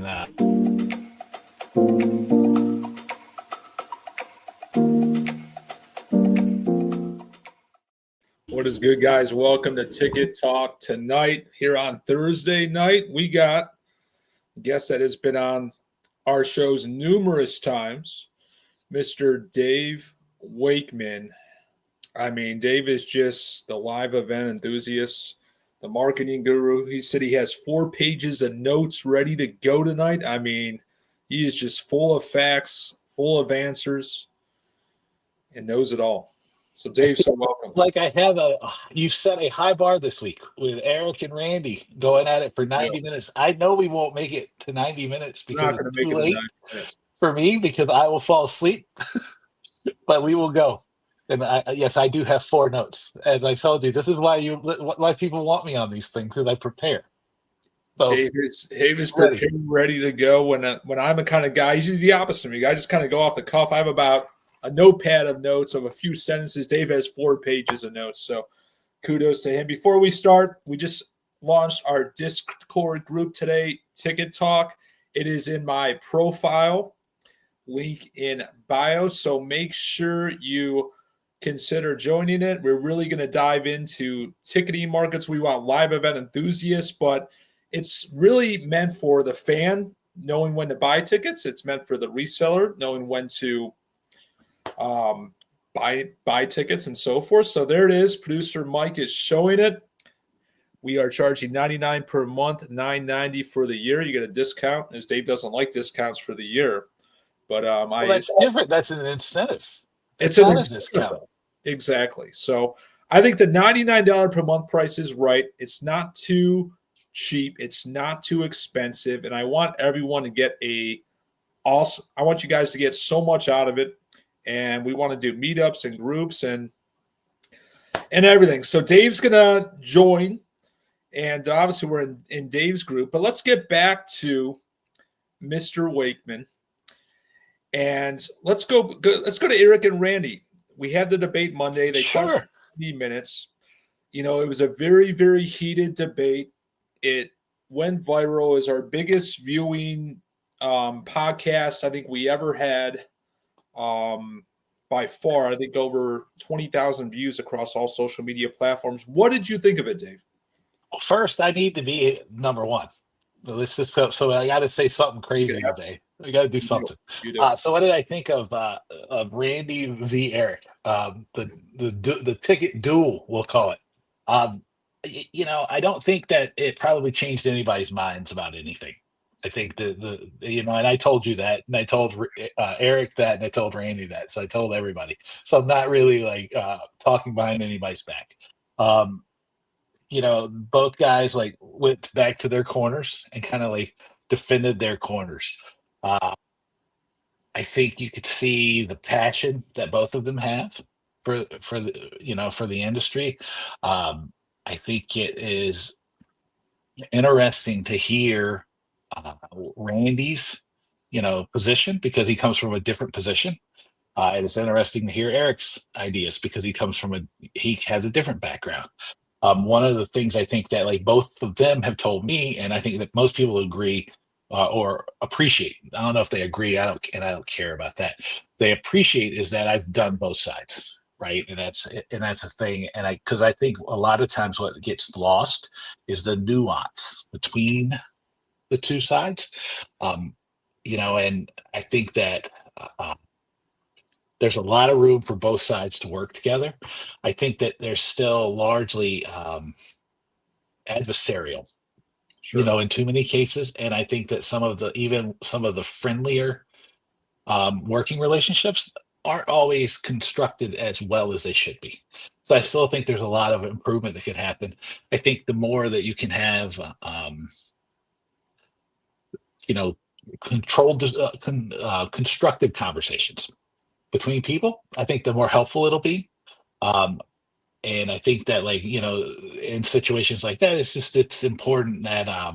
What is good, guys? Welcome to Ticket Talk tonight. Here on Thursday night, we got a guest that has been on our shows numerous times, Mr. Dave Wakeman. I mean, Dave is just the live event enthusiast, the marketing guru. He said he has 4 pages of notes ready to go tonight. I mean, he is just full of facts, full of answers, and knows it all. So, Dave, so welcome. Like you set a high bar this week with Eric and Randy going at it for 90 minutes. I know we won't make it to 90 minutes because it's too late for me because I will fall asleep, but we will go. And yes, I do have 4 notes. As I told you, this is why people want me on these things, because I prepare. So Dave is prepared, ready to go. When I'm the kind of guy, he's the opposite of me. I just kind of go off the cuff. I have about a notepad of notes of a few sentences. Dave has 4 pages of notes, so kudos to him. Before we start, we just launched our Discord group today, Ticket Talk. It is in my profile, link in bio, so make sure you consider joining it. We're really going to dive into ticketing markets. We want live event enthusiasts, but it's really meant for the fan knowing when to buy tickets. It's meant for the reseller knowing when to buy tickets and so forth. So there it is. Producer Mike is showing it. We are charging $99 per month, $9.90 for the year. You get a discount, as Dave doesn't like discounts for the year. But that's different. That's an incentive. It's not a discount. Exactly. So I think the $99 per month price is right. It's not too cheap. It's not too expensive. And I want everyone to get I want you guys to get so much out of it. And we want to do meetups and groups and everything. So Dave's going to join. And obviously we're in Dave's group. But let's get back to Mr. Wakeman. And let's go to Eric and Randy. We had the debate Monday. They talked 30 minutes. You know, it was a very, very heated debate. It went viral. It was our biggest viewing podcast I think we ever had. By far, I think over 20,000 views across all social media platforms. What did you think of it, Dave? Well, first, I need to be number one. Let's just go. So I got to say something crazy today. I got to do something. So what did I think of Randy v. Eric? The ticket duel, we'll call it. I don't think that it probably changed anybody's minds about anything. I think and I told you that, and I told Eric that, and I told Randy that. So I told everybody. So I'm not really talking behind anybody's back. Both guys went back to their corners and kind of defended their corners. I think you could see the passion that both of them have for the industry. I think it is interesting to hear Randy's position, because he comes from a different position. And it's interesting to hear Eric's ideas because he has a different background. One of the things I think that both of them have told me, and I think that most people agree or appreciate, I don't know if they agree, I don't care about that. They appreciate is that I've done both sides, right? And that's a thing. And because I think a lot of times what gets lost is the nuance between the two sides. And I think that there's a lot of room for both sides to work together. I think that they're still largely adversarial, in too many cases. And I think that some of the friendlier working relationships aren't always constructed as well as they should be. So I still think there's a lot of improvement that could happen. I think the more that you can have, controlled, constructive conversations between people, I think the more helpful it'll be. And I think that in situations like that, it's important that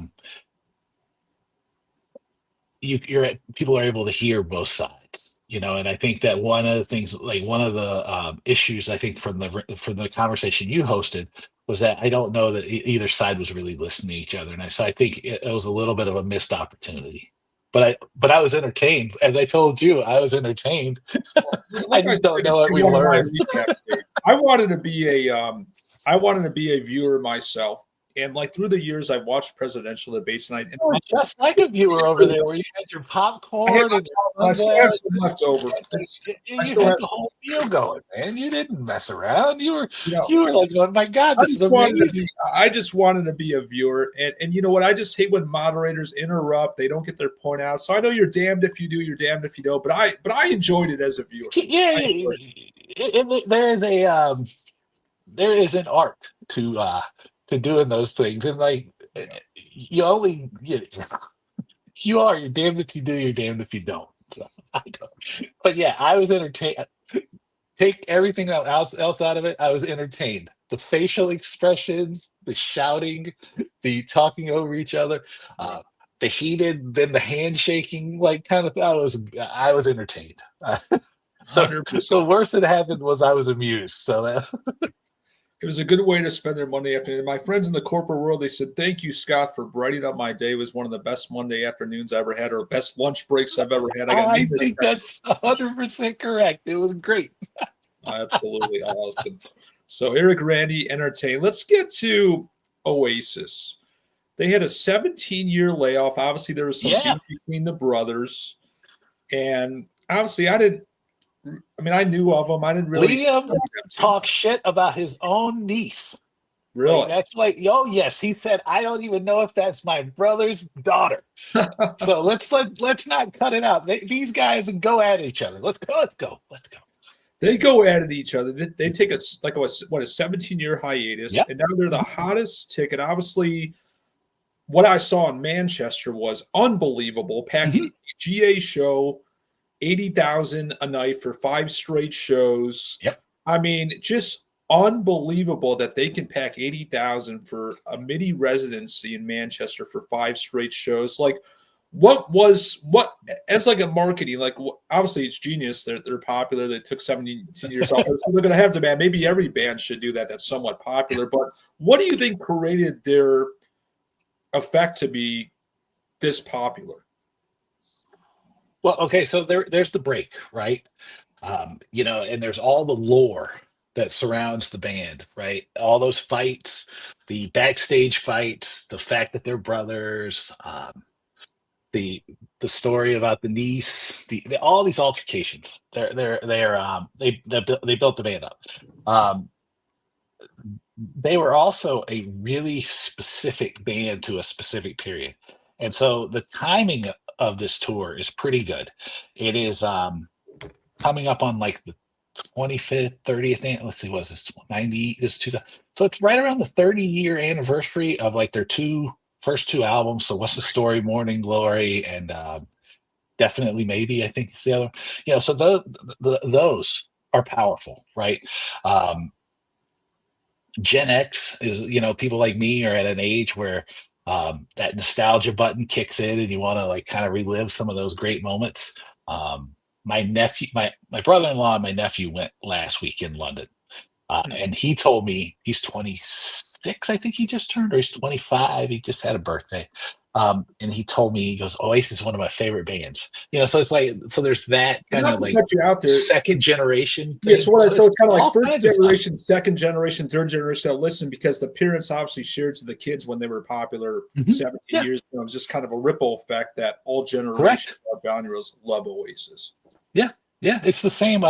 people are able to hear both sides, and I think that one of the things, one of the issues I think from the conversation you hosted was that I don't know that either side was really listening to each other. And so I think it was a little bit of a missed opportunity. but I was entertained. As I told you, I was entertained. I Like I just don't said know what in we one of my learned. recaps, Dave, I wanted to be a viewer myself, and like through the years, I watched presidential debates, and Oh, just like a viewer over there, where you had your I have popcorn and I your still have sundae. some left over. I You still had have the some. whole deal going, man. You didn't mess around. You know, You were like, oh my god, I this is just wanted to amazing. be. I just wanted to be a viewer, and you know what? I just hate when moderators interrupt. They don't get their point out. So I know you're damned if you do, you're damned if you don't. But I enjoyed it as a viewer. Yeah, I enjoyed there is an art to doing those things, and like it. Yeah. you only you're damned if you do, you're damned if you don't. So, I don't. But yeah, I was entertained. Take everything else out of it. I was entertained. The facial expressions, the shouting, the talking over each other, Yeah. the heated, then the handshaking, like kind of. I was entertained. the, 100%. the worst that happened was I was amused. So It was a good way to spend their Monday afternoon. My friends in the corporate world, they said, "Thank you, Scott, for brightening up my day. It was one of the best Monday afternoons I ever had, or best lunch breaks I've ever had." I got I numerous think texts. that's 100% correct. It was great. Absolutely awesome. So Eric Randy entertained. Let's get to Oasis. They had a 17-year layoff. Obviously, there was some Yeah, beef between the brothers, and obviously, I didn't. I mean, I knew of them. I didn't really study Liam them too talks much. shit about his own niece. Like Really. that's like, oh yes, he said, I don't even know if that's my brother's daughter. So let's not cut it out. These guys go at each other. Let's go. They go at it each other. They take a 17-year hiatus, Yep. and now they're the hottest ticket. Obviously, what I saw in Manchester was unbelievable. Packing Mhm. a GA show, 80,000 a night for 5 straight shows. Yep. I mean, just unbelievable that they can pack 80,000 for a midi residency in Manchester for 5 straight shows. Like, what as like a marketing, like obviously it's genius. They're popular. They took 17 years off. So they're going to have demand. Maybe every band should do that. That's somewhat popular. But what do you think created their effect to be this popular? Well, okay, so there's the break, right? And there's all the lore that surrounds the band, right? All those fights, the backstage fights, the fact that they're brothers, the the story about the niece, all these altercations. They built the band up. Um, they were also a really specific band to a specific period, and so the timing of this tour is pretty good. It is coming up on like the 25th, 30th. Let's see, what is this? 90? This is 2000. So it's right around the 30-year anniversary of like their first two albums. So what's the story? Morning Glory and Definitely Maybe. I think it's the other. So those are powerful, right? Um, Gen X is, people like me are at an age where that nostalgia button kicks in and you want to like kind of relive some of those great moments. My nephew, my brother-in-law and my nephew went last week in London. And he told me he's 26, I think he just turned, or he's 25. He just had a birthday. And he told me, he goes, Oasis is one of my favorite bands. So it's like, so there's that And kind not of to like cut you out there, second generation yeah. thing. So it's kind of like All first kinds of stuff. generation, second generation, third generation that listen because the parents obviously shared to the kids when they were popular Mhm. 17 Yeah, years ago. It was just kind of a ripple effect that all generations correct. of genres love Oasis. Yeah, yeah. It's the same.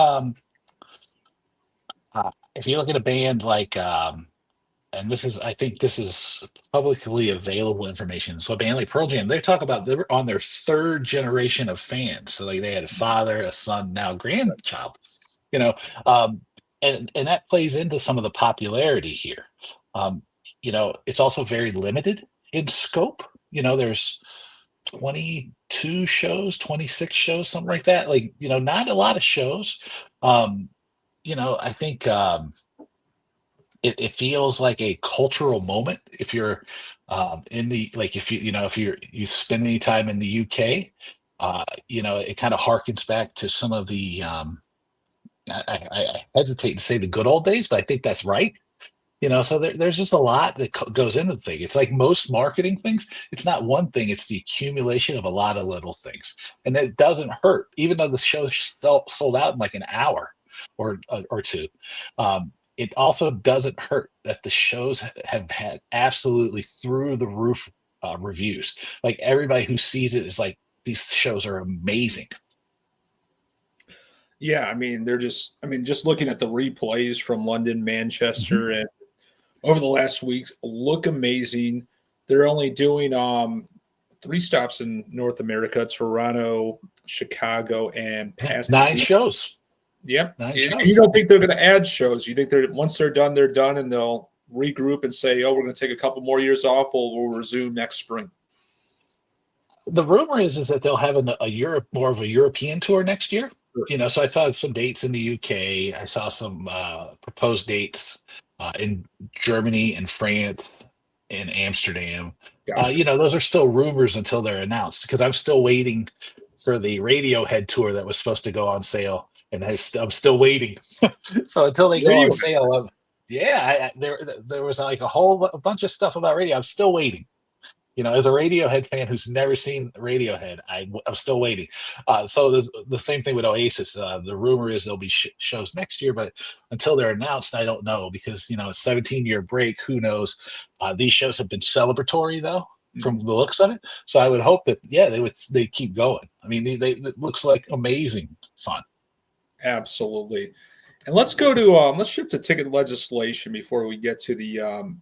If you look at a band like, and I think this is publicly available information. So a band like Pearl Jam, they talk about they were on their third generation of fans. So like they had a father, a son, now grandchild. You know, um, and that plays into some of the popularity here. Um, it's also very limited in scope. There's 22 shows, 26 shows, something like that. Like, not a lot of shows. Um, I think it feels like a cultural moment if you're in the like if you spend any time in the UK. It kind of harkens back to some of the I hesitate to say the good old days, but I think that's right. So there's just a lot that goes into the thing. It's like most marketing things. It's not one thing. It's the accumulation of a lot of little things, and it doesn't hurt, even though the show sold out in like an hour or two. It also doesn't hurt that the shows have had absolutely through the roof reviews. Like everybody who sees it is like, these shows are amazing. Yeah, I mean, just looking at the replays from London, Mhm. Manchester, and over the last weeks, look amazing. They're only doing three stops in North America: Toronto, Chicago, and Yeah, 9 Pasadena. shows. Yep. 9 And you shows. don't think they're going to add shows? You think once they're done, and they'll regroup and say, "Oh, we're going to take a couple more years off. We'll resume next spring." The rumor is that they'll have a Europe more of a European tour next year. Sure. So I saw some dates in the UK. I saw some proposed dates in Germany and France and Amsterdam. Gotcha. Those are still rumors until they're announced, because I'm still waiting for the Radiohead tour that was supposed to go on sale, and I'm still waiting. So until they go on Radio. sale, yeah, there was like a bunch of stuff about radio. I'm still waiting. As a Radiohead fan who's never seen Radiohead, I'm still waiting. So the same thing with Oasis. The rumor is there'll be shows next year, but until they're announced, I don't know, because a 17-year break. Who knows? These shows have been celebratory though, from the looks of it. So I would hope that they keep going. I mean, it looks like amazing fun. Absolutely. And let's shift to ticket legislation before we get to the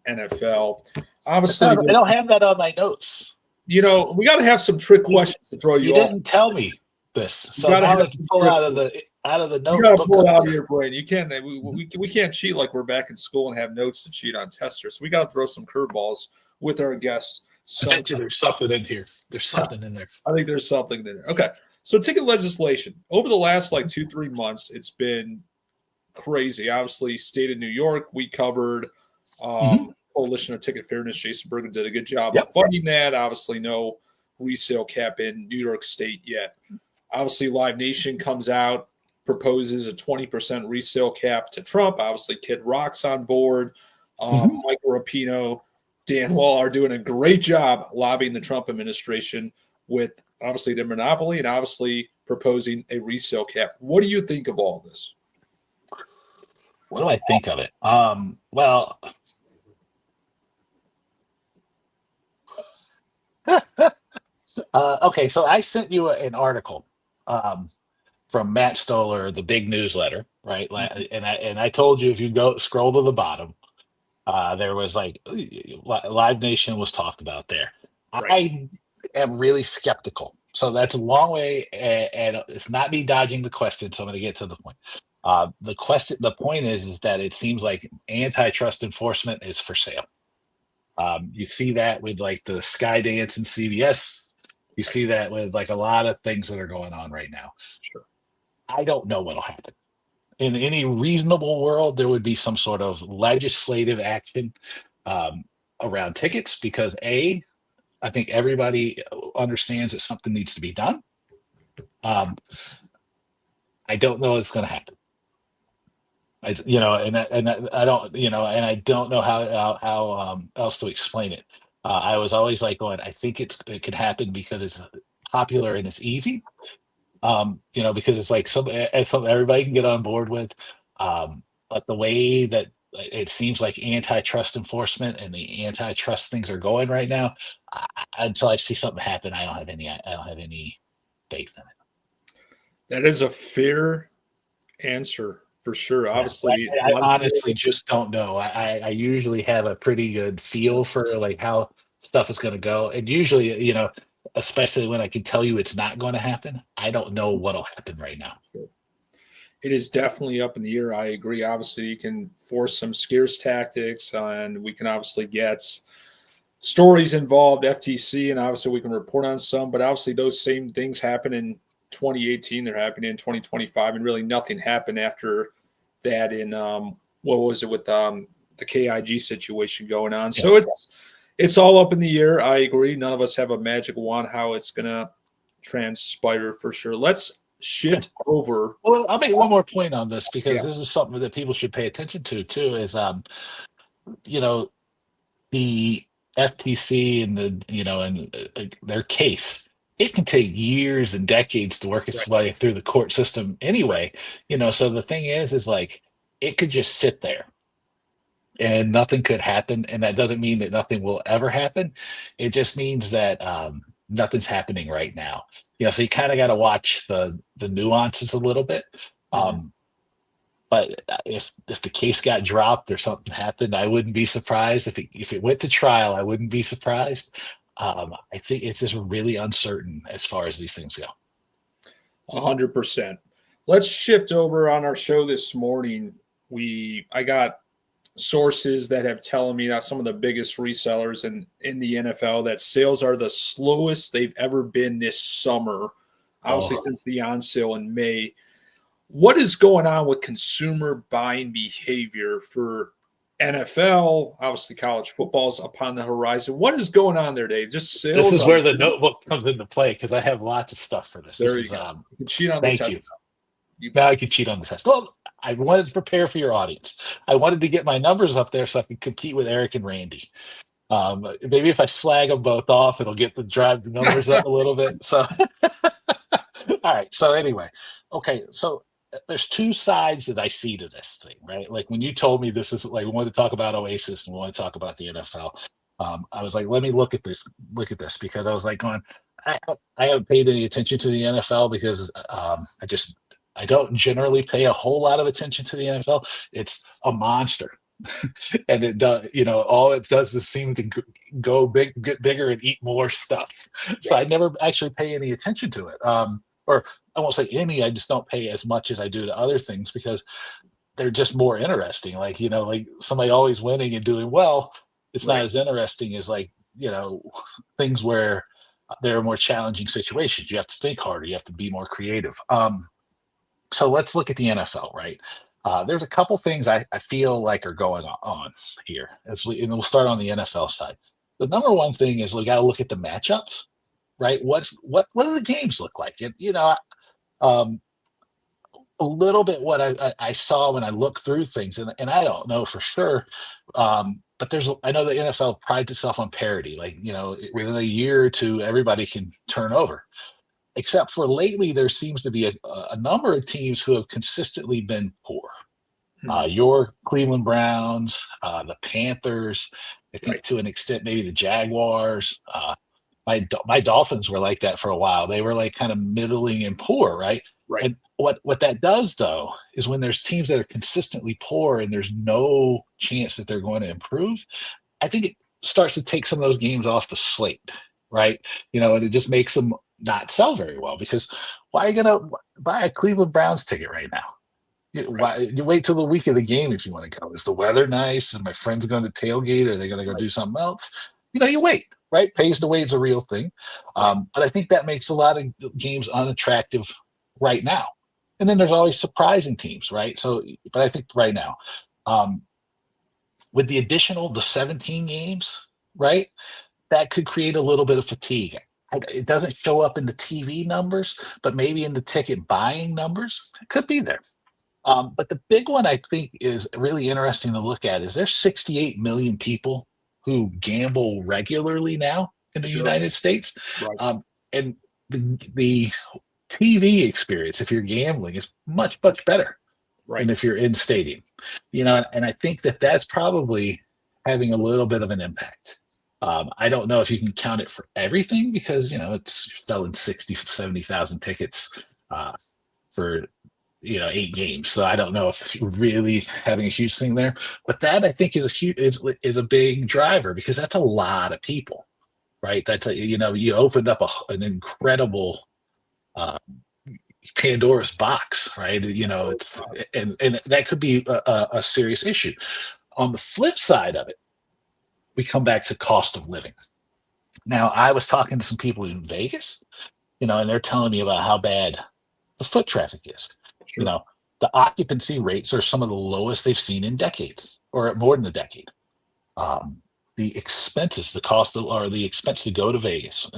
NFL. Obviously, I don't have that on my notes. we got to have some trick questions to throw you You off. didn't tell me this, so gotta now I have have to some pull trick out of the You got to notebook. pull it out of your brain. You can't. We can't cheat like we're back in school and have notes to cheat on testers. We got to throw some curveballs with our guests. I bet you there's something in here. There's something in there. I think there's something there. Okay, so ticket legislation over the last like 2-3 months, it's been crazy. Obviously, state of New York, we covered. Mhm. Coalition of Ticket Fairness, Jason Bergen did a good job Yep. of funding that. Obviously, no resale cap in New York State yet. Obviously, Live Nation comes out, proposes a 20% resale cap to Trump. Obviously, Kid Rock's on board. Mhm. Michael Rapino, Dan Wall are doing a great job lobbying the Trump administration with obviously the monopoly and obviously proposing a resale cap. What do you think of all this? What do I think of it? Well, okay. So I sent you an article um, from Matt Stoller, the big newsletter, right? And I told you, if you go scroll to the bottom, there was like Live Nation was talked about there. Right. I am really skeptical. So that's a long way, and it's not me dodging the question. So I'm going to get to the point. The point is that it seems like antitrust enforcement is for sale. You see that with like the Skydance and CBS. You see that with like a lot of things that are going on right now. Sure. I don't know what'll happen. In any reasonable world, there would be some sort of legislative action um, around tickets, because I think everybody understands that something needs to be done. I don't know what's going to happen. I don't, and I don't know how else to explain it. I was always like going, I think it could happen because it's popular and it's easy. Because it's like something everybody can get on board with. But the way that it seems like antitrust enforcement and the antitrust things are going right now, until I see something happen, I don't have any faith in it. That is a fair answer for sure. Yeah, Obviously, a I lot of honestly people, just don't know. I usually have a pretty good feel for like how stuff is going to go, and usually, especially when I can tell you it's not going to happen, I don't know what'll happen right now. it is definitely up in the air. I agree. Obviously, you can force some scarce tactics, and we can obviously get stories involved, FTC, and obviously we can report on some. But obviously, those same things happen in 2018. They're happening in 2025, and really nothing happened after that. In what was it with the KIG situation going on? Yeah. So it's all up in the air. I agree. None of us have a magic wand how it's gonna transpire for sure. Let's Yeah. shift over. Well, I'll make one more point on this, because Yeah. this is something that people should pay attention to too. Is the FTC and their case, it can take years and decades to work its Right. way through the court system anyway. So the thing is like it could just sit there and nothing could happen, and that doesn't mean that nothing will ever happen. It just means that nothing's happening right now. So you kind of got to watch the nuances a little bit. Mhm. Um, but if the case got dropped or something happened, I wouldn't be surprised. If it went to trial, I wouldn't be surprised. I think it's just really uncertain as far as these things go. 100%. Let's shift over on our show this morning. I got sources that have telling me that some of the biggest resellers in the NFL that sales are the slowest they've ever been this summer, obviously Oh, since the on sale in May. What is going on with consumer buying behavior for NFL? Obviously, college football's upon the horizon. What is going on there, Dave? Just this sales is are where the notebook comes into play because I have lots of stuff for this. there. This You is go. You can cheat on the thank test. you. You Now bet. I can cheat on the test. Well, I wanted to prepare for your audience. I wanted to get my numbers up there so I could compete with Eric and Randy. Maybe if I slag them both off, it'll get the drive the numbers up a little bit. So, all right. So anyway, okay. So there's two sides that I see to this thing, right? Like when you told me this is like we want to talk about Oasis and we want to talk about the NFL. I was like, let me look at this because I was like going, I, I haven't paid any attention to the NFL because I don't generally pay a whole lot of attention to the NFL. It's a monster. And it does, all it does is seem to go big, get bigger, and eat more stuff. So I Right. never actually pay any attention to it. Or I won't say any. I just don't pay as much as I do to other things because they're just more interesting. Like like somebody always winning and doing well. It's not Right. as interesting as like things where there are more challenging situations. You have to think harder. You have to be more creative. So let's look at the NFL, right? There's a couple things I feel like are going on here, and we'll start on the NFL side. The number one thing is we got to look at the matchups, right? What do the games look like? Um, a little bit what I saw when I looked through things, and I don't know for sure, but I know the NFL prides itself on parity. Like within a year or two, everybody can turn over except for lately, there seems to be a number of teams who have consistently been poor. Mhm. Your Cleveland Browns, the Panthers, I think Right. to an extent, maybe the Jaguars. My Dolphins were like that for a while. They were like kind of middling and poor, right? Right. And what that does though is when there's teams that are consistently poor and there's no chance that they're going to improve, I think it starts to take some of those games off the slate, right? And it just makes them not sell very well because why are you going to buy a Cleveland Browns ticket right now? Right. You wait till the week of the game if you want to go. Is the weather nice? Is my friends going to tailgate? Are they going to go Right. do something else? You wait, right? Pays to wait is a real thing. Right. But I think that makes a lot of games unattractive right now. And then there's always surprising teams, right? So, but I think right now, um, with the 17 games, right? That could create a little bit of fatigue. It doesn't show up in the TV numbers, but maybe in the ticket buying numbers, it could be there. But the big one I think is really interesting to look at is there's 68 million people who gamble regularly now in the Sure. United States. Right. And the TV experience, if you're gambling, is much, much better than Right. if you're in stadium. And I think that that's probably having a little bit of an impact. I don't know if you can count it for everything because it's selling 60, 70,000 tickets for 8 games. So I don't know if you're really having a huge thing there, but that I think is a huge is a big driver because that's a lot of people, right? That's you opened up an incredible uh, Pandora's box, right? It's and that could be a serious issue. On the flip side of it, we come back to cost of living. Now, I was talking to some people in Vegas, and they're telling me about how bad the foot traffic is. You Sure. know, the occupancy rates are some of the lowest they've seen in decades, or more than a decade. Um, the expenses, the cost of, or the expense to go to Vegas,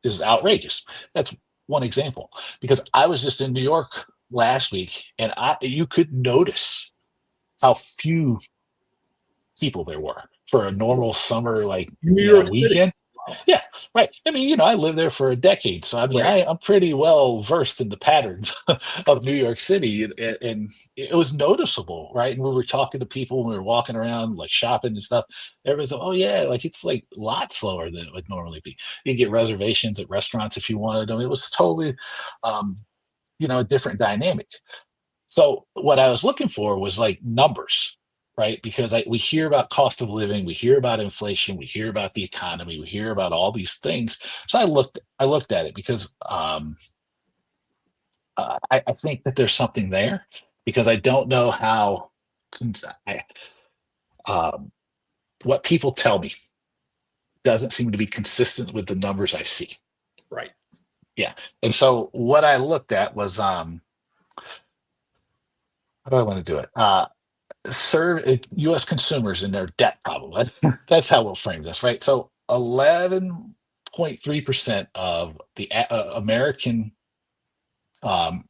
is outrageous. That's one example. Because I was just in New York last week, and you could notice how few people there were for a normal summer, like, New York City. weekend. Wow. Yeah, right. I mean, I lived there for a decade, so I mean, Right. I'm pretty well versed in the patterns of New York City, and it was noticeable, right? And we were talking to people when we were walking around, like shopping and stuff. Everybody's like, "Oh yeah, like it's like a lot slower than it would normally be." You get reservations at restaurants if you wanted them. It was totally, um, a different dynamic. So what I was looking for was like numbers, right? Because we hear about cost of living, we hear about inflation, we hear about the economy, we hear about all these things. So I looked at it because I think that there's something there because I don't know how since um, what people tell me doesn't seem to be consistent with the numbers I see. Right. Yeah, and so what I looked at was how do I want to do it? Serve U.S. consumers in their debt problem. That's how we'll frame this, right? So 11.3% of the American, um,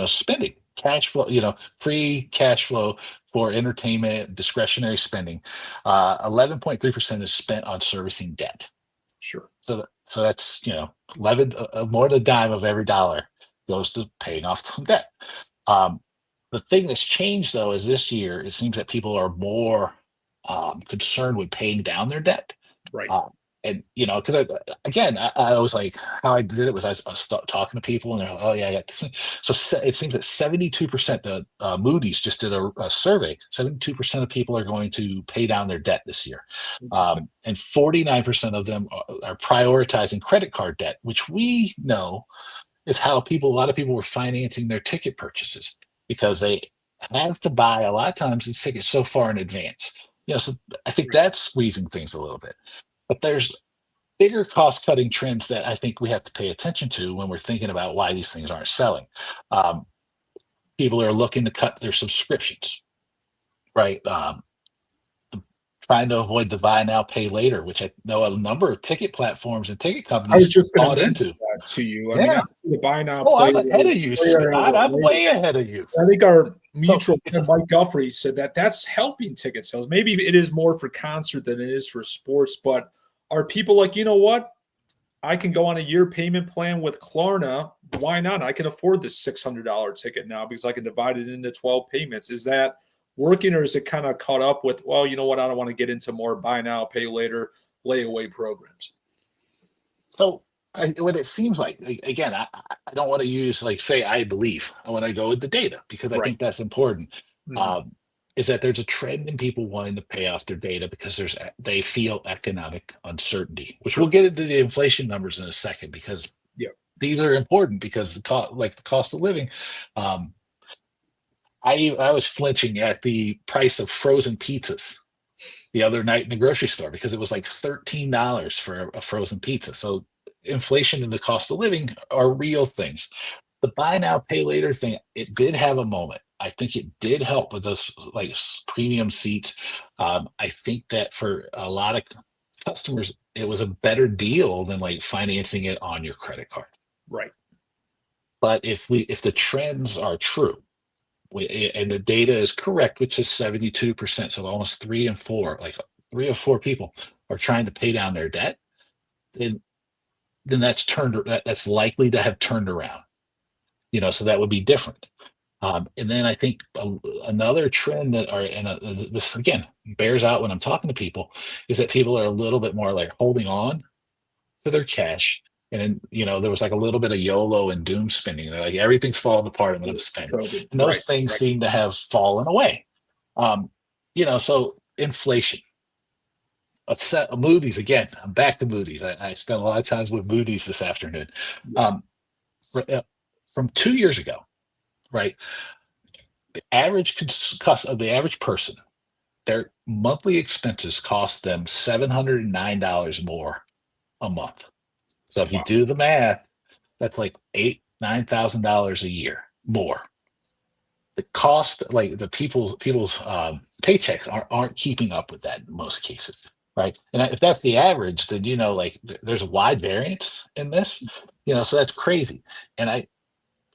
spending, cash flow, free cash flow for entertainment, discretionary spending, 11.3% is spent on servicing debt. Sure. So that's 11 more than a dime of every dollar goes to paying off some debt. Um, the thing that's changed though is this year it seems that people are more concerned with paying down their debt. Right. And because again, I was like, how I did it was I was talking to people and they're like, oh yeah, I got this. So it seems that 72%, the Moody's just did a survey. 72% of people are going to pay down their debt this year, Interesting. and 49% of them are prioritizing credit card debt, which we know is how a lot of people were financing their ticket purchases because they have to buy a lot of times the tickets so far in advance. So I think Right. that's squeezing things a little bit. But there's bigger cost cutting trends that I think we have to pay attention to when we're thinking about why these things aren't selling. Um, People are looking to cut their subscriptions, right? Trying to avoid the buy now, pay later, which I know a number of ticket platforms and ticket I was companies just going to bought mention into. that to you. I mean, Yeah. obviously the buy now, Oh, play I'm ahead of you, Scott. I'm later. way ahead of you. I think our So mutual it's friend Mike Guffrey said that that's helping ticket sales. Maybe it is more for concert than it is for sports, but are people like, you know what? I can go on a year payment plan with Klarna. Why not? I can afford this $600 ticket now because I can divide it into 12 payments. Is that working or is it kind of caught up with, well, you know what? I don't want to get into more buy now, pay later, layaway programs. so what it seems like again, I don't want to use like say I believe. I want to go with the data because I Right. think that's important. Mhm. Um, is that there's a trend in people wanting to pay off their data because they feel economic uncertainty, which we'll Sure. get into the inflation numbers in a second because Yeah. these are important because the cost of living. Um, I was flinching at the price of frozen pizzas the other night in the grocery store because it was like $13 for a frozen pizza. So inflation and the cost of living are real things. The buy now, pay later thing, it did have a moment. I think it did help with those like premium seats. I think that for a lot of customers, it was a better deal than like financing it on your credit card. Right. But if the trends are true, and the data is correct, which is 72%. So almost three and four, like 3 or 4 people are trying to pay down their debt, then that's likely to have turned around. So that would be different. And then I think another trend that are and this again bears out when I'm talking to people is that people are a little bit more like holding on to their cash. And then, there was like a little bit of YOLO and doom spending. They're like, everything's falling apart. I'm going to spend. COVID. And Right. those things Right. seem to have fallen away. So inflation. A set of movies again. I'm back to movies. I spent a lot of times with movies this afternoon. Yeah. Um, from 2 years ago, right? The cost of the average person, their monthly expenses cost them $709 more a month. So if you Wow. do the math, that's like $9,000 a year more. The cost, like the people's paychecks aren't keeping up with that in most cases, right? And if that's the average, then like there's a wide variance in this, so that's crazy. And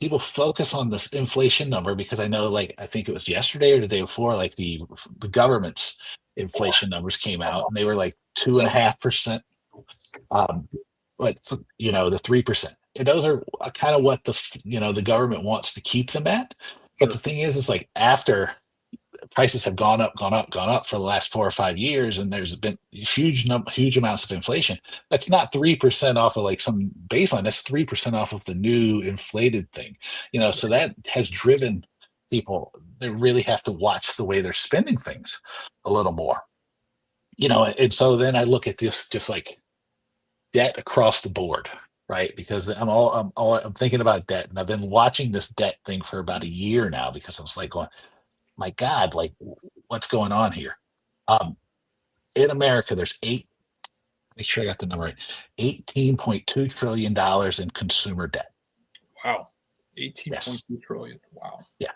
people focus on this inflation number because I know, like I think it was yesterday or the day before, like the government's inflation numbers came out, and they were like 2.5%. But the 3%. And those are kind of what the government wants to keep them at. But Sure. the thing is like after prices have gone up, gone up, gone up for the last 4 or 5 years, and there's been huge amounts of inflation. That's not 3% off of like some baseline. That's 3% off of the new inflated thing. So that has driven people. They really have to watch the way they're spending things a little more. And so then I look at this just like debt across the board, right? Because I'm thinking about debt, and I've been watching this debt thing for about a year now because I was like going, my God, like what's going on here? In America, there's make sure I got the number right, $18.2 trillion in consumer debt. Wow. 18.2 Yes. trillion. Wow. Yeah.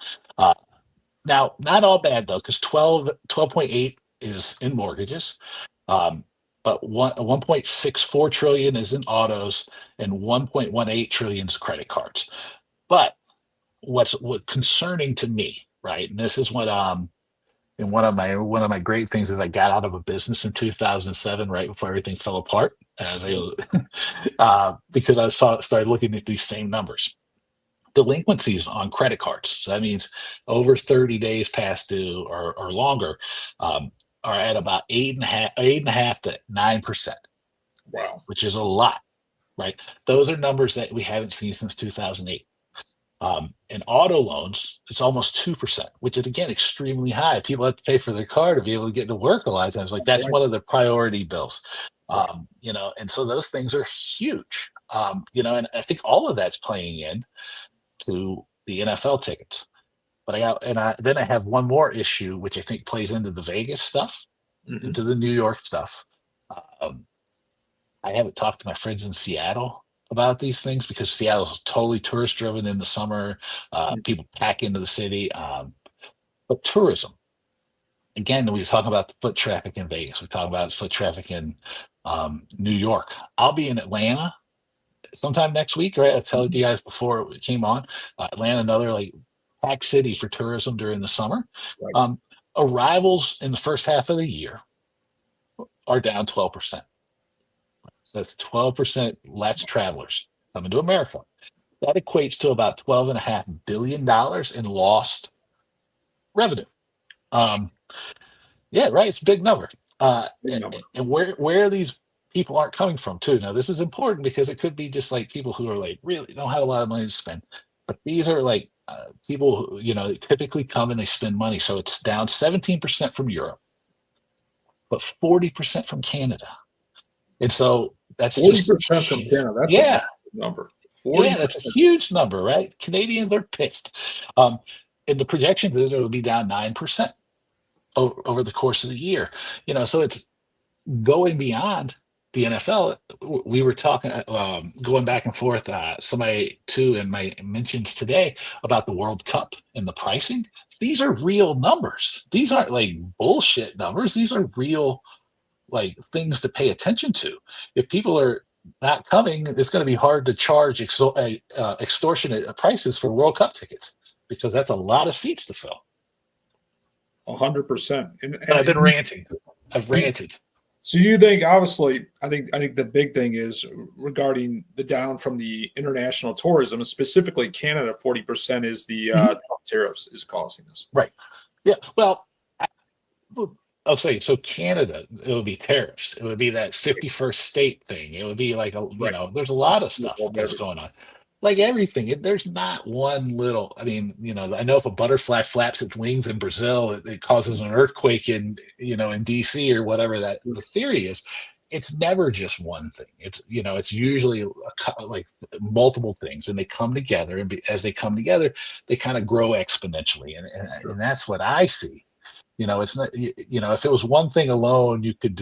Now, not all bad though, because 12.8 is in mortgages. But 1.64 trillion is in autos and 1.18 trillion is credit cards. But what concerning to me, right? And this is what and one of my great things is I got out of a business in 2007, right before everything fell apart, as because I started looking at these same numbers. Delinquencies on credit cards. So that means over 30 days past due or longer, are at about 8.5 to 9%. Wow. Which is a lot, right? Those are numbers that we haven't seen since 2008. In auto loans, it's almost 2%, which is again extremely high. People have to pay for their car to be able to get to work a lot of times. Like that's Right. one of the priority bills. Right. And so those things are huge. And I think all of that's playing in to the NFL tickets. But then I have one more issue, which I think plays into the Vegas stuff, Mhm. into the New York stuff. Um, I haven't talked to my friends in Seattle about these things because Seattle's totally tourist driven in the summer. Mhm. People pack into the city. But tourism, again, we were talking about the foot traffic in Vegas. We talk about foot traffic in New York. I'll be in Atlanta sometime next week, right? I told you guys before it came on. Atlanta, another like packed city for tourism during the summer. Right. Um, Arrivals in the first half of the year are down 12%. So that's 12% less travelers coming to America. That equates to about $12.5 billion in lost revenue. Yeah, right. It's a big number. Big number. And where these people aren't coming from too. Now this is important because it could be just like people who are like really don't have a lot of money to spend, but these are like people who typically come and they spend money. So it's down 17% from Europe, but 40% from Canada. And so that's 40% from Canada. That's a yeah, massive number. yeah, that's a 40%. huge number, right? Canadians are pissed. And the projection is it'll be down 9% over the course of the year. So it's going beyond the NFL. We were talking, going back and forth, somebody too in my mentions today about the World Cup and the pricing. These are real numbers. These aren't like bullshit numbers. These are real like things to pay attention to. If people are not coming, it's going to be hard to charge extortionate prices for World Cup tickets because that's a lot of seats to fill. 100%. But I've been ranting. I've ranted. So you think, obviously, I think the big thing is regarding the down from the international tourism, and specifically Canada, 40% is the tariffs is causing this. Right. Yeah. Well, I'll say so. Canada, it would be tariffs. It would be that 51st state thing. It would be like Right. there's a lot of stuff that's going on. Like everything, there's not one little. I mean, I know if a butterfly flaps its wings in Brazil, it causes an earthquake in DC or whatever that the theory is. It's never just one thing. It's usually like multiple things, and they come together, and as they come together, they kind of grow exponentially, and that's what I see. It's not. If it was one thing alone, you could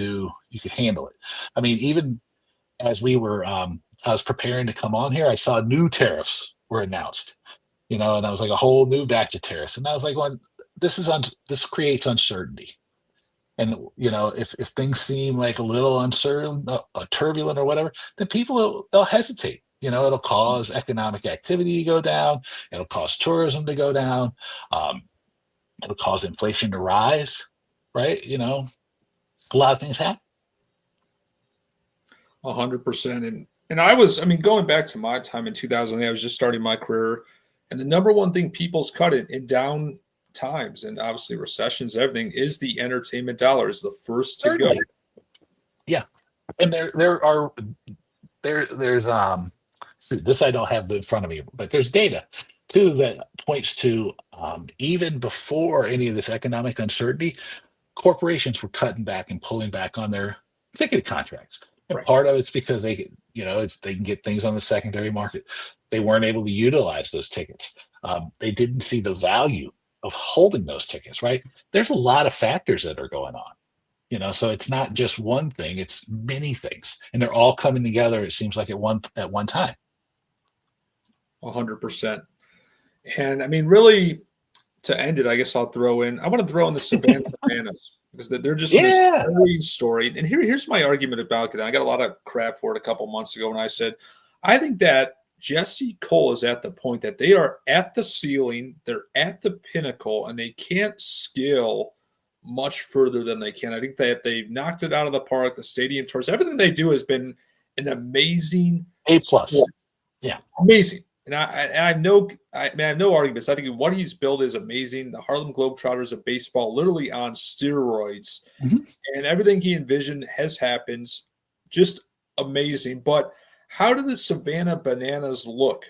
handle it. I mean, even as I was preparing to come on here, I saw new tariffs were announced. And I was like a whole new batch of tariffs, and I was like, well, this creates uncertainty. And if things seem like a little uncertain, turbulent, or whatever, then they'll hesitate. It'll cause economic activity to go down. It'll cause tourism to go down. It'll cause inflation to rise, right? a lot of things happen. 100%. And I mean, going back to my time in 2008, I was just starting my career, and the number one thing people's cut in down times and obviously recessions, everything is the entertainment dollar is the first to go. Certainly. Yeah. And there's so this I don't have in front of me, but there's data too that points to even before any of this economic uncertainty, corporations were cutting back and pulling back on their ticket contracts. And Right. part of it's because they can get things on the secondary market. They weren't able to utilize those tickets. They didn't see the value of holding those tickets. Right. There's a lot of factors that are going on. So it's not just one thing; it's many things, and they're all coming together. It seems like at one time. 100%. And I mean, really, to end it, I guess I want to throw in the Savannah Bananas because they're just this Yeah. story. And here's my argument about it. I got a lot of crap for it a couple months ago when I said, I think that Jesse Cole is at the point that they are at the ceiling, they're at the pinnacle, and they can't scale much further than they can. I think that they've knocked it out of the park. The stadium tours, everything they do has been an amazing A plus. sport. Yeah. Amazing. And I have no arguments. I think what he's built is amazing. The Harlem Globetrotters of baseball, literally on steroids, Mhm. and everything he envisioned has happened. Just amazing. But how do the Savannah Bananas look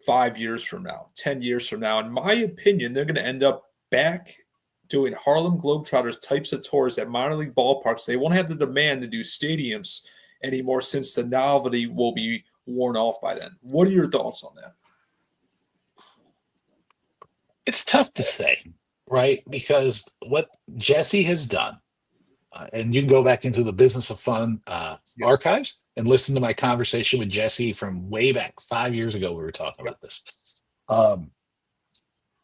5 years from now, 10 years from now? In my opinion, they're going to end up back doing Harlem Globetrotters types of tours at minor league ballparks. They won't have the demand to do stadiums anymore since the novelty will be worn off by then. What are your thoughts on that? It's tough to say, right? Because what Jesse has done, and you can go back into the Business of Fun Yep. archives and listen to my conversation with Jesse from way back 5 years ago. We were talking about this.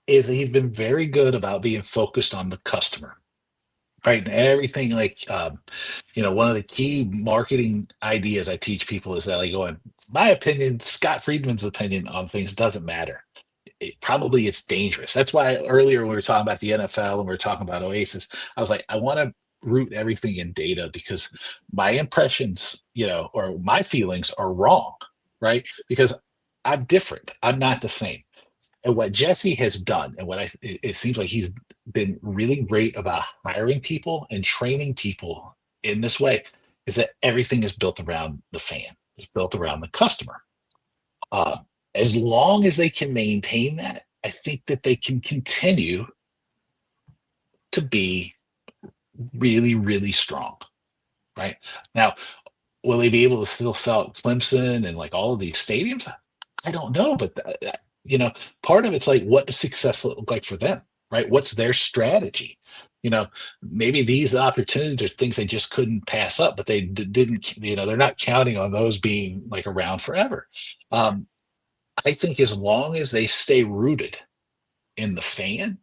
Is that he's been very good about being focused on the customer, right? And everything like, one of the key marketing ideas I teach people is that, like, going, my opinion, Scott Friedman's opinion on things doesn't matter. Probably it's dangerous. That's why earlier when we were talking about the NFL and we were talking about Oasis, I was like, I want to root everything in data because my impressions, or my feelings are wrong, right? Because I'm different. I'm not the same. And what Jesse has done, and it seems like he's been really great about hiring people and training people in this way, is that everything is built around the fan, it's built around the customer. Uh, as long as they can maintain that, I think that they can continue to be really, really strong. Right now, will they be able to still sell at Clemson and like all of these stadiums? I don't know, but part of it's like, what does success look like for them, right? What's their strategy? Maybe these opportunities are things they just couldn't pass up, but they didn't. They're not counting on those being like around forever. I think as long as they stay rooted in the fan,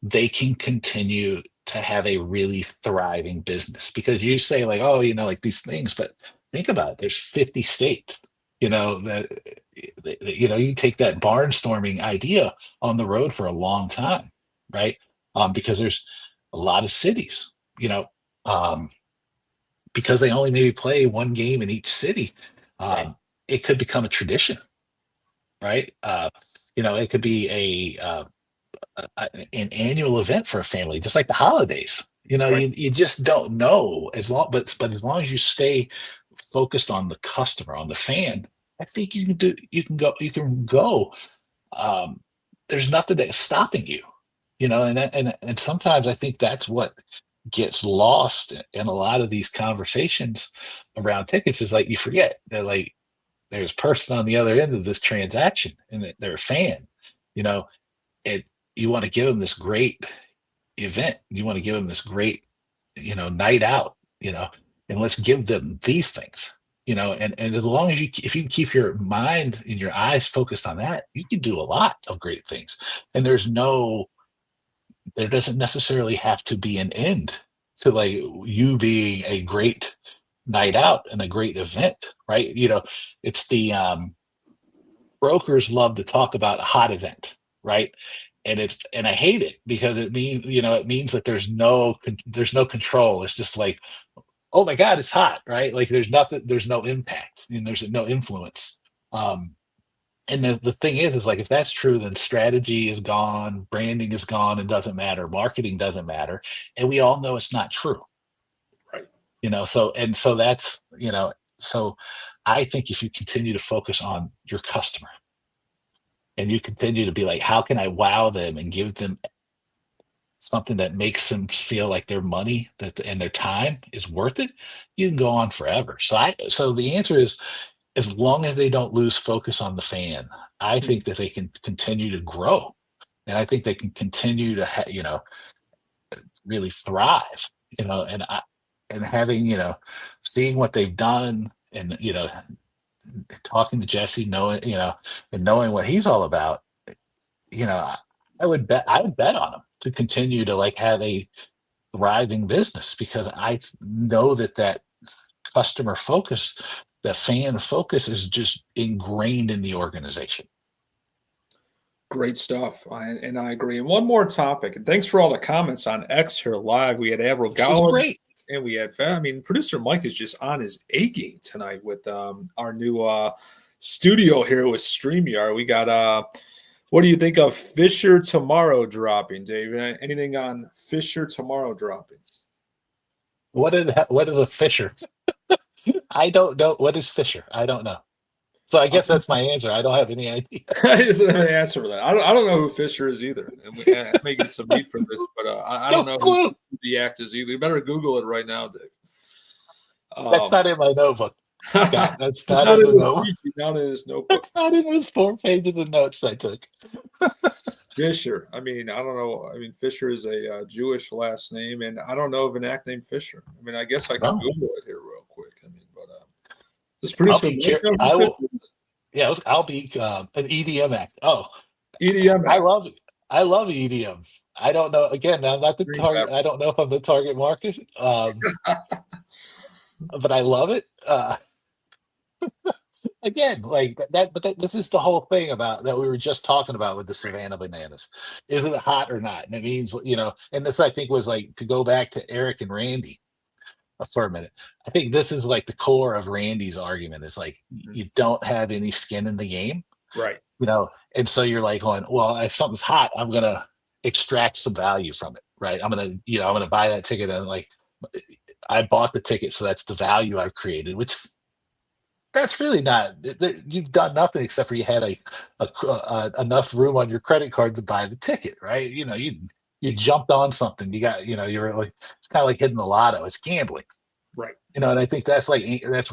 they can continue to have a really thriving business because you say like, oh, like these things, but think about it. There's 50 states, you take that barnstorming idea on the road for a long time, right? Because there's a lot of cities, um, because they only maybe play one game in each city. Right. It could become a tradition, right? It could be an annual event for a family, just like the holidays. Right. You just don't know but as long as you stay focused on the customer, on the fan, I think you can go. Um, there's nothing that's stopping you, and sometimes I think that's what gets lost in a lot of these conversations around tickets is like you forget that like there's a person on the other end of this transaction and that they're a fan, you know, it you want to give them this great event. You want to give them this great, night out, and let's give them these things, and as long as if you can keep your mind and your eyes focused on that, you can do a lot of great things. And there doesn't necessarily have to be an end to like you being a great night out and a great event, right? It's the brokers love to talk about a hot event, right? and I hate it because it means that there's no control. It's just like, oh my God, it's hot, right? Like there's nothing, there's no impact, and there's no influence. Um, and the thing is like if that's true, then strategy is gone, branding is gone, and doesn't matter, marketing doesn't matter, and we all know it's not true. Right. So so I think if you continue to focus on your customer and you continue to be like, how can I wow them and give them something that makes them feel like their money and their time is worth it, you can go on forever. So the answer is, as long as they don't lose focus on the fan, I Hmm. think that they can continue to grow, and I think they can continue to really thrive. And having seeing what they've done, and talking to Jesse, knowing and knowing what he's all about, you know, I I would bet on him to continue to like have a thriving business, because I know that customer focus, the fan focus is just ingrained in the organization. Great stuff. And I agree. And one more topic. And thanks for all the comments on X here live. We had Avril This is Gower great. and we had, I mean, producer Mike is just on his A game tonight with our new studio here with StreamYard. We got, what do you think of Fisher tomorrow dropping, Dave? Anything on Fisher tomorrow dropping? What is a fisher? I don't know. What is fisher? I don't know. So I guess that's my answer. I don't have any idea. I just don't have an answer for that. I don't know who Fisher is either. And I may get some meat from this, but I don't No know who clue. the act is either. You better Google it right now, Dave. That's Um, not in my notebook, Scott. That's it's not not in in the the note. cheat sheet, not in his notebook. That's not in those 4 pages of notes I took. Fisher. I mean, I don't know. I mean, Fisher is a Jewish last name, and I don't know of an act named Fisher. I mean, I guess I can Oh, Google it here real quick. I mean, but this I'll producer be Mike curious. knows who I will. Fisher is. Yeah, I'll be an EDM act. Oh, EDM I act. love it. I love EDM. I don't know. Again, I'm not the Green target. Tap. I don't know if I'm the target market, but I love it. Again, like this is the whole thing about that we were just talking about with the Savannah Bananas. Is it hot or not? And it means, and this I think was like, to go back to Eric and Randy for a minute. I think this is like the core of Randy's argument is like, you don't have any skin in the game, Right. and so you're like going, well, if something's hot, I'm gonna extract some value from it, right? I'm gonna buy that ticket, and like, I bought the ticket, so that's the value I've created, which that's really not. You've done nothing except for you had enough room on your credit card to buy the ticket, right? You jumped on something. You're like, it's kind of like hitting the lotto. It's gambling, Right. and I think that's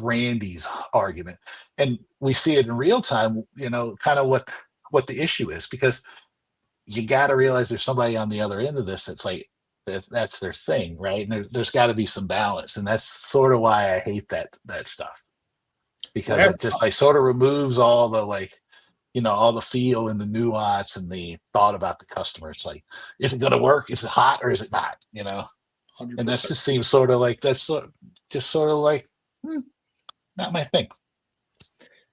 Randy's argument, and we see it in real time. Kind of what the issue is, because you got to realize there's somebody on the other end of this that's like, that's their thing, right? And there's got to be some balance, and that's sort of why I hate that stuff, because Well, it just like sort of removes all the like, all the feel and the nuance and the thought about the customer. It's like, is it going to work? Is it hot or is it not? And that 100%. just seems sort of like just sort of like, not my thing.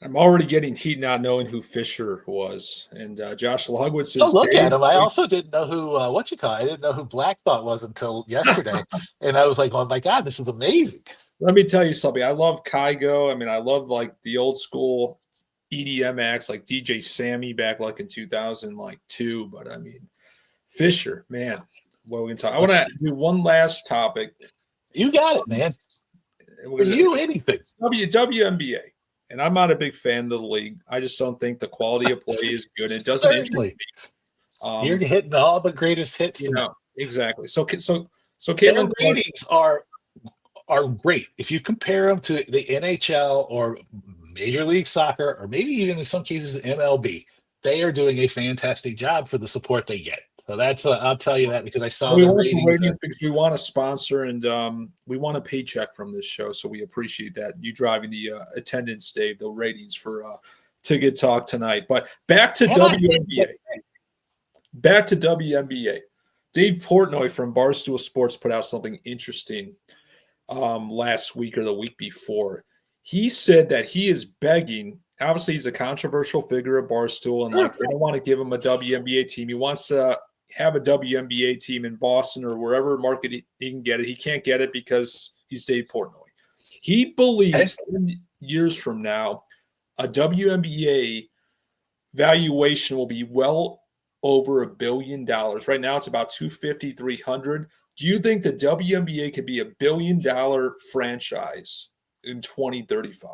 I'm already getting heat not knowing who Fisher was. And Josh Logwood Oh, says, look at Dave. him. I also didn't know who I didn't know who Black Thought was until yesterday. And I was like, oh my God, this is amazing. Let me tell you something. I love Kygo. I mean, I love like the old school EDM acts like DJ Sammy back like in 2002. But I mean, Fisher, man, what we can talk. I want to do one last topic. You got it, man. And For we're gonna you, anything. WNBA. And I'm not a big fan of the league. I just don't think the quality of play is good. It doesn't interest Certainly. me. You're hitting all the greatest hits tonight. Exactly. So Their Caitlin Clark, ratings are great. If you compare them to the NHL or Major League Soccer, or maybe even in some cases the MLB, they are doing a fantastic job for the support they get. So that's I'll tell you that, because I saw we their want the ratings. ratings because we want a sponsor and we want a paycheck from this show. So we appreciate that. You driving the attendance, Dave, the ratings for Ticket Talk tonight. But back to WNBA. Back to WNBA. Dave Portnoy from Barstool Sports put out something interesting last week or the week before. He said that he is begging obviously he's a controversial figure at Barstool, and Sure. like they don't want to give him a WNBA team. He wants to have a WNBA team in Boston or wherever market he can get it. He can't get it because he's Dave Portnoy. He believes 10 years from now, a WNBA valuation will be well over $1 billion. Right now, it's about 250, 300. Do you think the WNBA could be $1 billion franchise in 2035?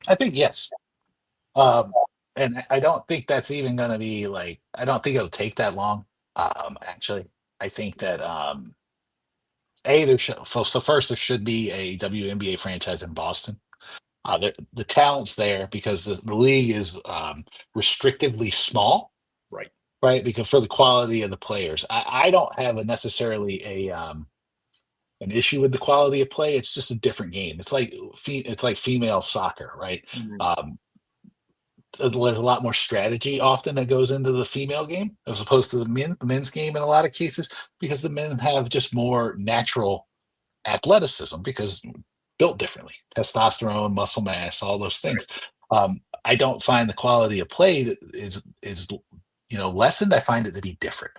I think yes. And I don't think that's even going to be like, I don't think it'll take that long. Actually, I think that, there should, so first, there should be a WNBA franchise in Boston. The talent's there because the league is restrictively small, Right. right? Because for the quality of the players, I don't have a necessarily an issue with the quality of play. It's just a different game. It's like female soccer, right? Mhm. There's a lot more strategy often that goes into the female game as opposed to the men's game in a lot of cases, because the men have just more natural athleticism because built differently, testosterone, muscle mass, all those things. I don't find the quality of play that is lessened. I find it to be different.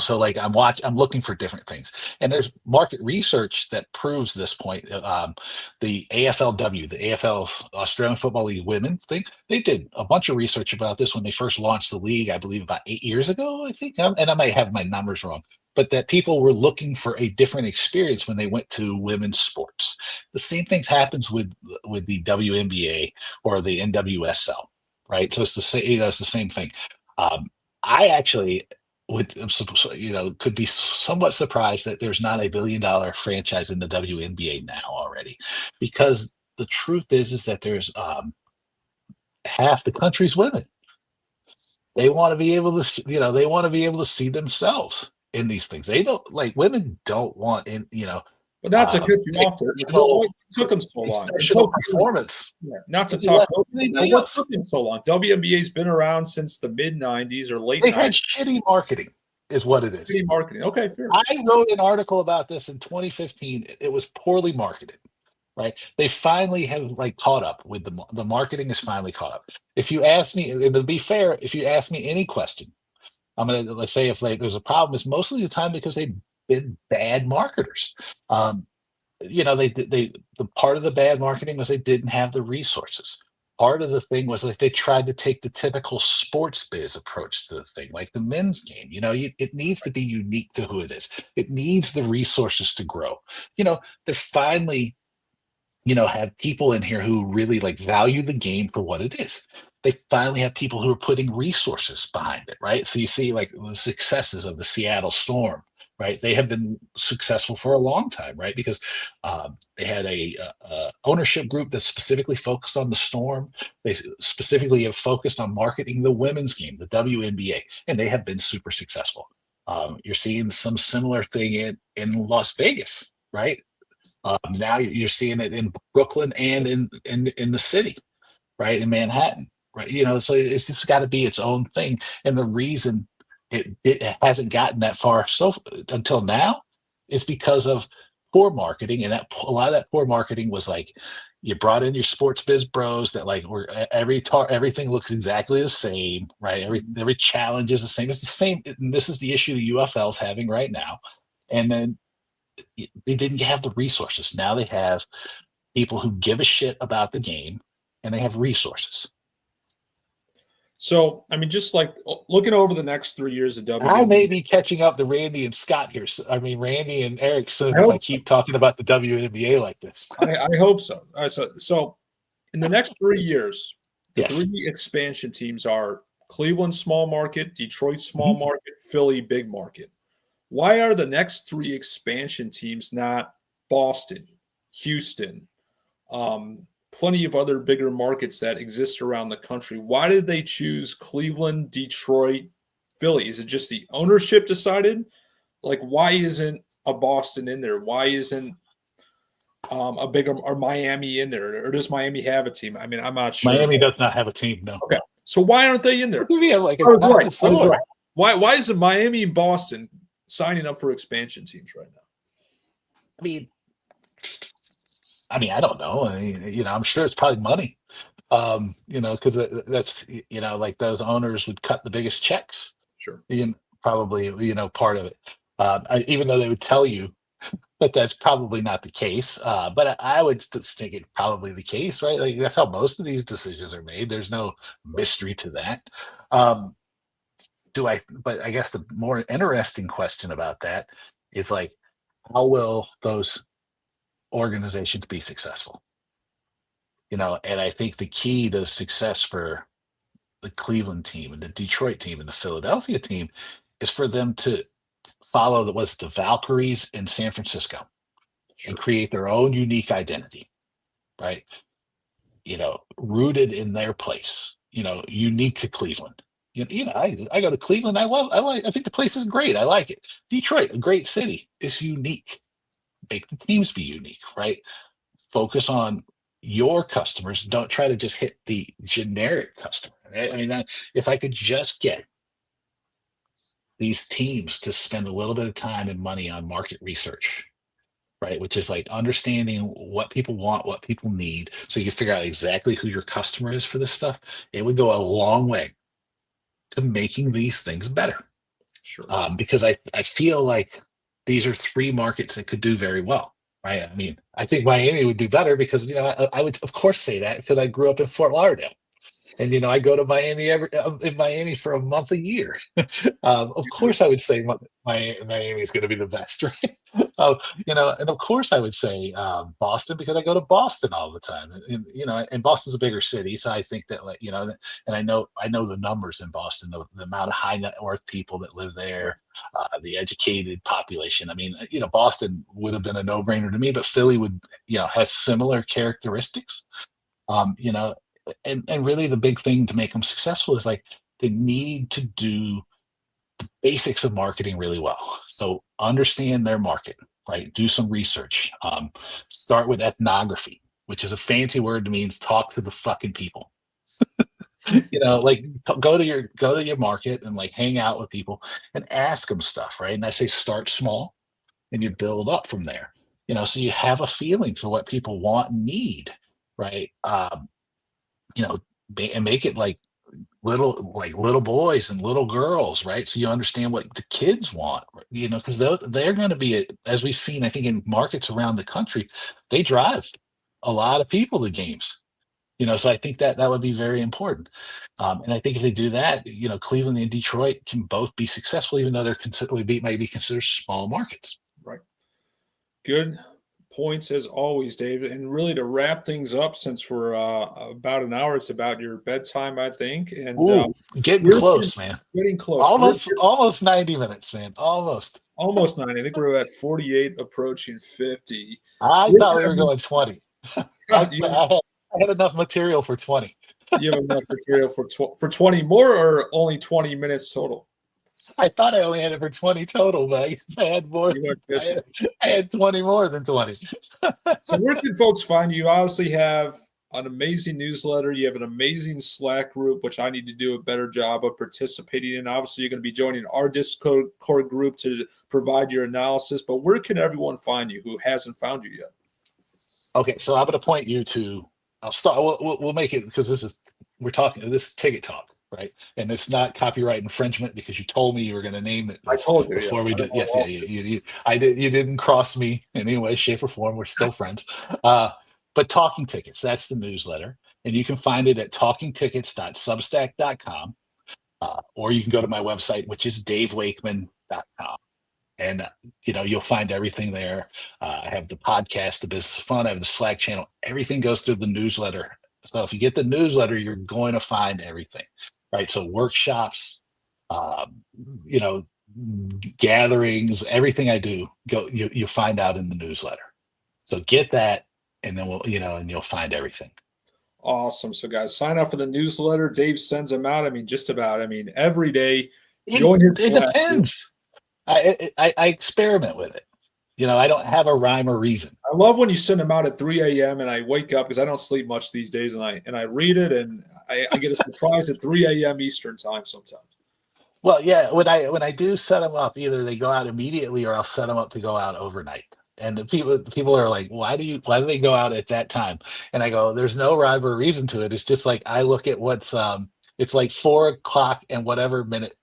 So like I'm looking for different things, and there's market research that proves this point. The AFLW, the AFL's Australian Football League women's thing, they did a bunch of research about this when they first launched the league, I believe about 8 years ago, I think. And I might have my numbers wrong, but that people were looking for a different experience when they went to women's sports. The same thing happens with the WNBA or the NWSL, right? So it's the same, it's the same thing. I actually could be somewhat surprised that there's not a $1 billion franchise in the WNBA now already, because the truth is that there's half the country's women. They want to be able to, they want to be able to see themselves in these things. They don't like women don't want But not to cut you off, what took them so long? Performance. Yeah, not to Maybe talk. anybody What else. took them so long? WNBA's been around since the mid '90s or late They've had '90s. shitty marketing, is what it is. Shitty marketing. Okay, fair. I wrote an article about this in 2015. It was poorly marketed, right? They finally have like caught up with the marketing is finally caught up. If you ask me, and to be fair, if you ask me any question, I'm gonna, let's say if there's a problem, it's mostly the time because they've been bad marketers. The part of the bad marketing was they didn't have the resources. Part of the thing was like they tried to take the typical sports biz approach to the thing, like the men's game. It needs to be unique to who it is. It needs the resources to grow. They're finally have people in here who really like value the game for what it is. They finally have people who are putting resources behind it, right? So you see like the successes of the Seattle Storm, right? They have been successful for a long time, right? Because they had a ownership group that specifically focused on the Storm. They specifically have focused on marketing the women's game, the WNBA, and they have been super successful. You're seeing some similar thing in Las Vegas, right? Now you're seeing it in Brooklyn and in the city, right, in Manhattan, right. So it's just got to be its own thing. And the reason it hasn't gotten that far until now is because of poor marketing, and that a lot of that poor marketing was like you brought in your sports biz bros that like were everything looks exactly the same, right? Every challenge is the same. It's the same. And this is the issue the UFL is having right now. And then they didn't have the resources. Now they have people who give a shit about the game, and they have resources. So, I mean, just like looking over the next 3 years of WNBA. I may be catching up to Randy and Scott here. Randy and Eric soon if I keep talking about the WNBA like this. I hope so. So, in the next 3 years, the Yes. 3 expansion teams are Cleveland small market, Detroit small market, Philly big market. Why are the next 3 expansion teams not Boston, Houston, plenty of other bigger markets that exist around the country? Why did they choose Cleveland, Detroit, Philly? Is it just the ownership decided? Like, why isn't a Boston in there? Why isn't a bigger or Miami in there? Or does Miami have a team? I mean, I'm not sure. Miami does not have a team, no. Okay. So why aren't they in there? I was right. Why is it Miami and Boston signing up for expansion teams right now? I mean, I mean, I don't know. I mean, I'm sure it's probably money. Because that's like those owners would cut the biggest checks. Sure. Probably part of it. Even though they would tell you that that's probably not the case, but I would think it's probably the case, right? Like that's how most of these decisions are made. There's no mystery to that. Um, do I? But I guess the more interesting question about that is like, how will those organizations be successful? And I think the key to success for the Cleveland team and the Detroit team and the Philadelphia team is for them to follow the Valkyries in San Francisco and Sure. create their own unique identity, right? Rooted in their place, unique to Cleveland. I go to Cleveland. I think the place is great. I like it. Detroit, a great city. It's unique. Make the teams be unique, right? Focus on your customers. Don't try to just hit the generic customer. Right? I mean, if I could just get these teams to spend a little bit of time and money on market research, right? Which is like understanding what people want, what people need, so you can figure out exactly who your customer is for this stuff. It would go a long way to making these things better. Sure. Because I feel like these are three markets that could do very well, right? I mean, I think Miami would do better because I would of course say that because I grew up in Fort Lauderdale, and I go to Miami in Miami for a month a year. Of course, I would say Miami is going to be the best, right? And of course, I would say Boston because I go to Boston all the time, and Boston's a bigger city, so I think that and I know the numbers in Boston, the amount of high net worth people that live there, the educated population. I mean, Boston would have been a no brainer to me, but Philly would, has similar characteristics. Um, you know, and really the big thing to make them successful is like they need to do basics of marketing really well. So understand their market, right? Do some research. Start with ethnography, which is a fancy word that means talk to the fucking people. Like go to your market and like hang out with people and ask them stuff, right? And I say start small and you build up from there. So you have a feeling for what people want and need, right? You know, and make it like little boys and little girls, right? So you understand what the kids want, because they're going to be, as we've seen, I think in markets around the country, they drive a lot of people to games. So I think that would be very important. And I think if they do that, Cleveland and Detroit can both be successful, even though they're might be considered small markets. Right. Good points as always, David. And really to wrap things up, since we're about an hour, it's about your bedtime, I think. And Ooh, getting we're close, man. getting close. Almost 90 minutes, man. Almost. Almost 90. I think we're at 48, approaching 50. I thought we were going 20. I, You, I had enough material for 20. you have enough material for 20 more, or only 20 minutes total? I thought I only had it for 20 total, but I had more. I had 20 more than 20. So where can folks find you? You obviously have an amazing newsletter. You have an amazing Slack group, which I need to do a better job of participating in. Obviously, you're going to be joining our Discord group to provide your analysis. But where can everyone find you who hasn't found you yet? Okay, so I'm going to point you to. I'll start. We'll make it because we're talking. This is Ticket Talk, right? And it's not copyright infringement because you told me you were going to name it. I told you before we did. Yes, yeah, I did. You didn't cross me in any way, shape, or form. We're still friends. But Talking Tickets, that's the newsletter, and you can find it at talkingtickets.substack.com, or you can go to my website, which is davewakeman.com. And you'll find everything there. I have the podcast, The Business of Fun. I have the Slack channel. Everything goes through the newsletter. So if you get the newsletter, you're going to find everything, right? So workshops, gatherings, everything I do, you'll find out in the newsletter. So get that, and then and you'll find everything. Awesome. So guys, sign up for the newsletter. Dave sends them out. just about, every day. Join his Slack. It depends. I experiment with it. I don't have a rhyme or reason. I love when you send them out at 3 a.m. and I wake up because I don't sleep much these days, and I read it and I get a surprise at 3 a.m. Eastern time sometimes. Well, yeah, when I do set them up, either they go out immediately or I'll set them up to go out overnight. And the people are like, why do they go out at that time? And I go, there's no rhyme or reason to it. It's just like I look at it's like 4 o'clock and whatever minute.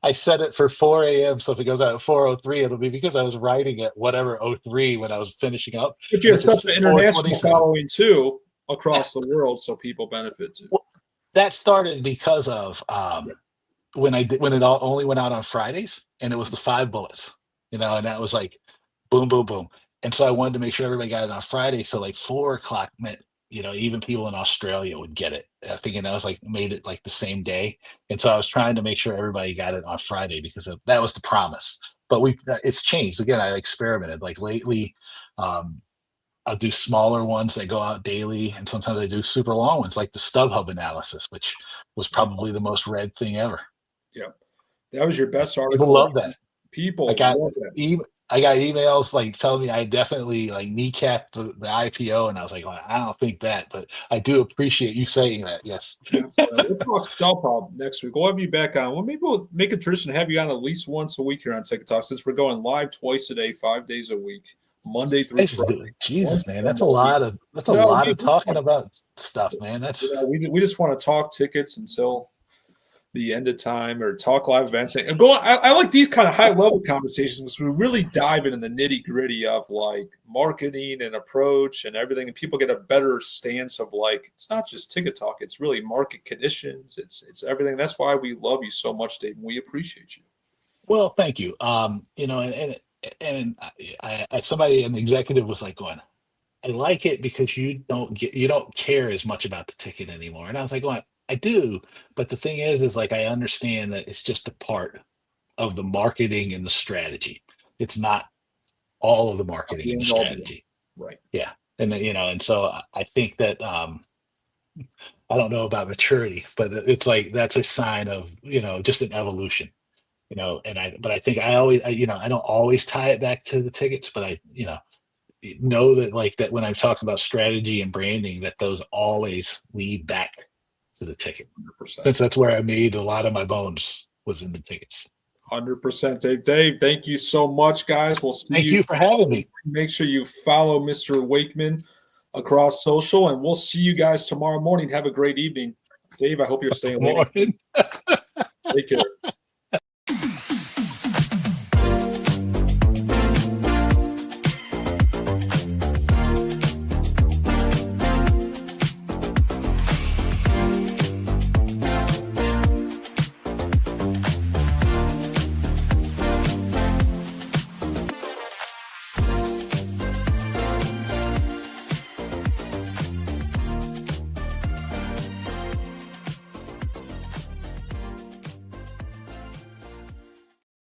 I set it for 4 a.m. So if it goes out at 4:03, it'll be because I was writing at whatever 03 when I was finishing up. But you And have it's a such an international 4:27. following too Yeah. across the world, so people benefit too. Well, that started because of when it all only went out on Fridays, and it was the 5 bullets, and that was like boom, boom, boom. And so I wanted to make sure everybody got it on Friday. So like 4 o'clock meant, even people in Australia would get it. Thinking that was like made it like the same day. And so I was trying to make sure everybody got it on Friday because that was the promise. But it's changed again. I experimented like lately. I'll do smaller ones that go out daily, and sometimes I do super long ones like the StubHub analysis, which was probably the most read thing ever. Yeah, that was your best People article. love that. I People got love that. I got emails like telling me I definitely like kneecapped the IPO, and I was like, well, I don't think that, but I do appreciate you saying that. Yes. We'll talk StubHub next week. We'll have you back on. Well, maybe we'll make a tradition to have you on at least once a week here on Ticket Talk, since we're going live twice a day, 5 days a week, Monday through Friday. Jesus, man, that's a No, lot of talking about stuff, man. we just want to talk tickets until the end of time, or talk live events. And I like these kind of high level conversations because we really dive into the nitty gritty of like marketing and approach and everything, and people get a better stance of like it's not just ticket talk; it's really market conditions. It's everything. That's why we love you so much, Dave. We appreciate you. Well, thank you. And somebody, an executive, was like going, I like it because you don't care as much about the ticket anymore. And I was like, well, I do, but the thing is like I understand that it's just a part of the marketing and the strategy. It's not all of the marketing and the strategy. Right. Yeah. And and so I think that I don't know about maturity, but it's like that's a sign of, just an evolution. But I think I don't always tie it back to the tickets, but I, know that like that when I'm talking about strategy and branding, that those always lead back to the ticket. 100%. Since that's where I made a lot of my bones was in the tickets. 100%, Dave. Dave, thank you so much, guys. We'll see you. Thank you for having me. Make sure you follow Mr. Wakeman across social, and we'll see you guys tomorrow morning. Have a great evening. Dave, I hope you're staying late. Morning. Take care.